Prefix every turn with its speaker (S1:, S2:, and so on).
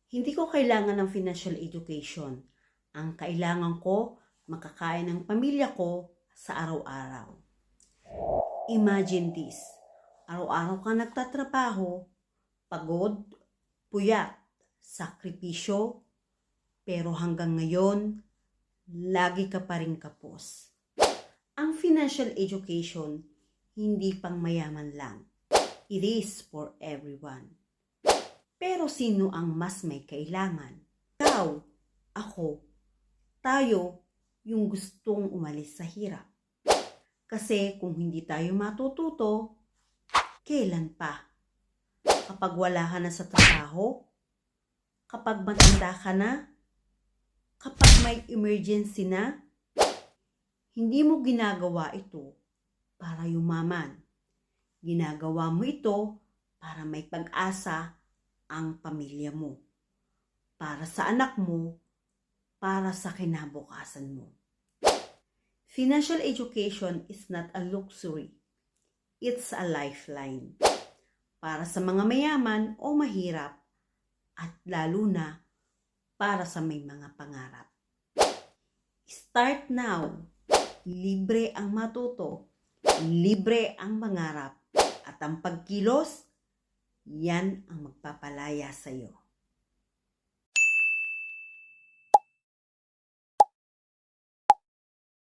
S1: Hindi ko kailangan ng financial education. Ang kailangan ko, makakain ng pamilya ko sa araw-araw. Imagine this. Araw-araw ka nagtatrabaho, pagod, puyat, sakripisyo, pero hanggang ngayon, lagi ka pa rin kapos. Ang financial education, hindi pang mayaman lang. It is for everyone. Pero sino ang mas may kailangan? Ikaw, ako, tayo, yung gustong umalis sa hirap. Kasi kung hindi tayo matututo, kailan pa? Kapag wala ka na sa trabaho, kapag matanda ka na, kapag may emergency na, hindi mo ginagawa ito para yumaman. Ginagawa mo ito para may pag-asa ang pamilya mo, para sa anak mo, para sa kinabukasan mo. Financial education is not a luxury. It's a lifeline. Para sa mga mayaman o mahirap, at lalo na para sa may mga pangarap. Start now. Libre ang matuto. Libre ang mangarap. At ang pagkilos, yan ang magpapalaya sa iyo.